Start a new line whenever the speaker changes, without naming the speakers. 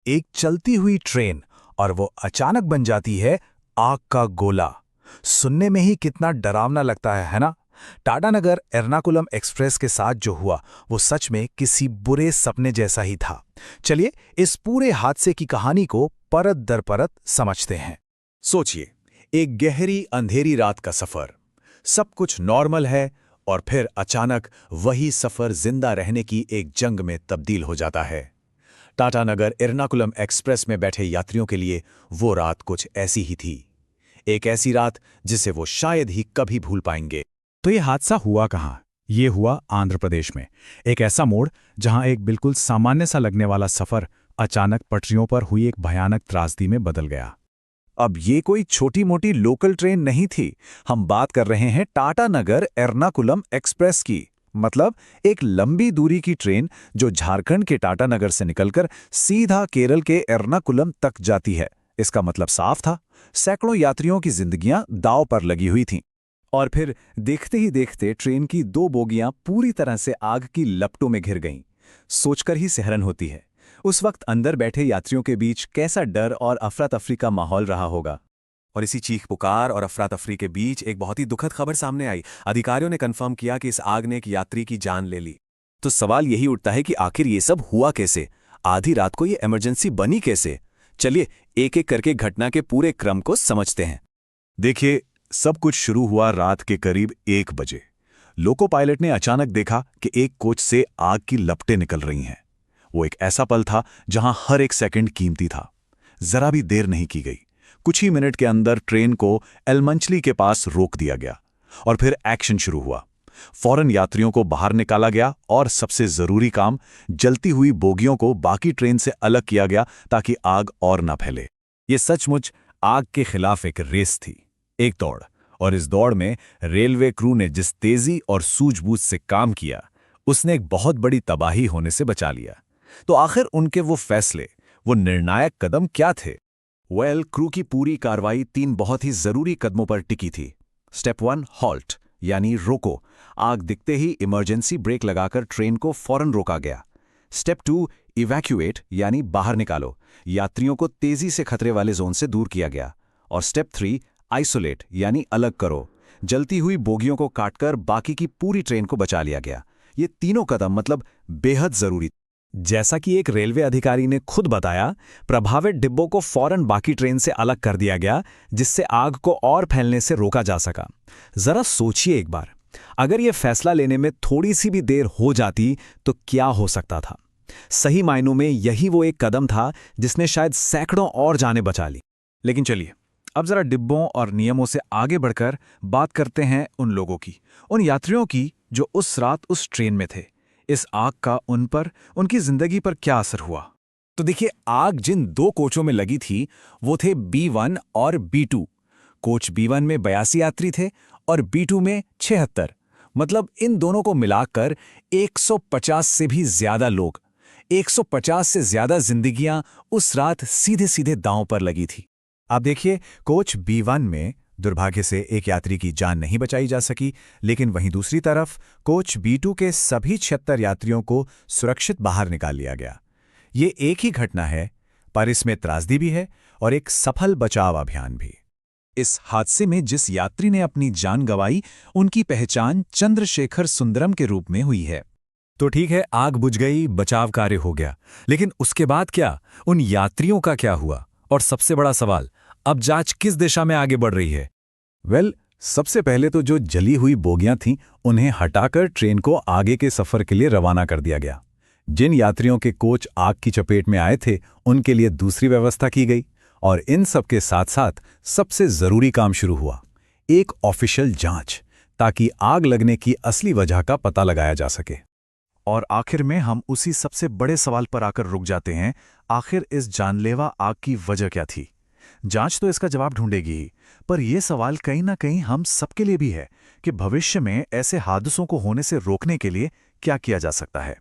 एक चलती हुई ट्रेन और वो अचानक बन जाती है आग का गोला। सुनने में ही कितना डरावना लगता है ना? टाटानगर एर्नाकुलम एक्सप्रेस के साथ जो हुआ वो सच में किसी बुरे सपने जैसा ही था। चलिए इस पूरे हादसे की कहानी को परत दर परत समझते हैं। सोचिए, एक गहरी अंधेरी रात का सफर, सब कुछ नॉर्मल है और फिर अचानक वही सफर जिंदा रहने की एक जंग में तब्दील हो जाता है। टाटानगर एर्नाकुलम एक्सप्रेस में बैठे यात्रियों के लिए वो रात कुछ ऐसी ही थी। एक ऐसी रात जिसे वो शायद ही कभी भूल पाएंगे।
तो ये हादसा हुआ कहाँ? ये हुआ आंध्र प्रदेश में। एक ऐसा मोड़ जहां एक बिल्कुल सामान्य सा लगने वाला सफर अचानक पटरियों पर हुई एक भयानक त्रासदी में बदल गया।
अब ये कोई छोटी मोटी लोकल ट्रेन नहीं थी। हम बात कर रहे हैं टाटानगर एर्नाकुलम एक्सप्रेस की। मतलब एक लंबी दूरी की ट्रेन जो झारखंड के टाटानगर से निकलकर सीधा केरल के एर्नाकुलम तक जाती है। इसका मतलब साफ था, सैकड़ों यात्रियों की जिंदगियां दांव पर लगी हुई थीं। और फिर देखते ही देखते ट्रेन की 2 बोगियां पूरी तरह से आग की लपटों में घिर गईं। सोचकर ही सिहरन होती है उस वक्त अंदर बैठे यात्रियों के बीच कैसा डर और अफरा तफरी का माहौल रहा होगा। और इसी चीख पुकार और अफरा तफरी के बीच एक बहुत ही दुखद खबर सामने आई। अधिकारियों ने कंफर्म किया कि इस आग ने एक यात्री की जान ले ली। तो सवाल यही उठता है कि आखिर ये सब हुआ कैसे? आधी रात को ये इमरजेंसी बनी कैसे? चलिए एक एक करके घटना के पूरे क्रम को समझते हैं। देखिए, सब कुछ शुरू हुआ रात के करीब 1 बजे। लोको पायलट ने अचानक देखा कि एक कोच से आग की लपटें निकल रही हैं। वो एक ऐसा पल था जहां हर एक सेकंड कीमती था। जरा भी देर नहीं की गई। कुछ ही मिनट के अंदर ट्रेन को एलमंचली के पास रोक दिया गया और फिर एक्शन शुरू हुआ। फौरन यात्रियों को बाहर निकाला गया और सबसे जरूरी काम, जलती हुई बोगियों को बाकी ट्रेन से अलग किया गया ताकि आग और न फैले। ये सचमुच आग के खिलाफ एक रेस थी, एक दौड़। और इस दौड़ में रेलवे क्रू ने जिस तेजी और सूझबूझ से काम किया, उसने एक बहुत बड़ी तबाही होने से बचा लिया। तो आखिर उनके वो फैसले, वो निर्णायक कदम क्या थे? क्रू की पूरी कार्रवाई 3 बहुत ही जरूरी कदमों पर टिकी थी। स्टेप 1, हॉल्ट यानी रोको। आग दिखते ही इमरजेंसी ब्रेक लगाकर ट्रेन को फौरन रोका गया। स्टेप 2, इवैक्यूएट यानी बाहर निकालो। यात्रियों को तेजी से खतरे वाले जोन से दूर किया गया। और स्टेप 3, आइसोलेट यानी अलग करो। जलती हुई बोगियों को काटकर बाकी की पूरी ट्रेन को बचा लिया गया। ये तीनों कदम मतलब बेहद जरूरी। जैसा कि एक रेलवे अधिकारी ने खुद बताया, प्रभावित डिब्बों को फौरन बाकी ट्रेन से अलग कर दिया गया, जिससे आग को और फैलने से रोका जा सका। जरा सोचिए एक बार, अगर यह फैसला लेने में थोड़ी सी भी देर हो जाती तो क्या हो सकता था? सही मायनों में यही वो एक कदम था जिसने शायद सैकड़ों और जानें बचा ली। लेकिन चलिए अब जरा डिब्बों और नियमों से आगे बढ़कर बात करते हैं उन लोगों की, उन यात्रियों की जो उस रात उस ट्रेन में थे। इस आग का उन पर, उनकी जिंदगी पर क्या असर हुआ? तो देखिए, आग जिन 2 कोचों में लगी थी वो थे B1 और B2। कोच B1 में 82 यात्री थे और B2 में 76। मतलब इन दोनों को मिलाकर 150 से भी ज्यादा लोग, 150 से ज्यादा जिंदगियां उस रात सीधे सीधे दांव पर लगी थी। आप देखिए, कोच B1 में दुर्भाग्य से एक यात्री की जान नहीं बचाई जा सकी, लेकिन वहीं दूसरी तरफ कोच B2 के सभी 76 यात्रियों को सुरक्षित बाहर निकाल लिया गया। ये एक ही घटना है, पर इसमें त्रासदी भी है और एक सफल बचाव अभियान भी। इस हादसे में जिस यात्री ने अपनी जान गंवाई, उनकी पहचान चंद्रशेखर सुंदरम के रूप में हुई है। तो ठीक है, आग बुझ गई, बचाव कार्य हो गया, लेकिन उसके बाद क्या? उन यात्रियों का क्या हुआ? और सबसे बड़ा सवाल, अब जांच किस दिशा में आगे बढ़ रही है? सबसे पहले तो जो जली हुई बोगियां थीं, उन्हें हटाकर ट्रेन को आगे के सफर के लिए रवाना कर दिया गया। जिन यात्रियों के कोच आग की चपेट में आए थे, उनके लिए दूसरी व्यवस्था की गई। और इन सब के साथ साथ सबसे जरूरी काम शुरू हुआ, एक ऑफिशियल जांच, ताकि आग लगने की असली वजह का पता लगाया जा सके। और आखिर में हम उसी सबसे बड़े सवाल पर आकर रुक जाते हैं, आखिर इस जानलेवा आग की वजह क्या थी? जांच तो इसका जवाब ढूंढेगी ही, पर यह सवाल कहीं ना कहीं हम सबके लिए भी है कि भविष्य में ऐसे हादसों को होने से रोकने के लिए क्या किया जा सकता है।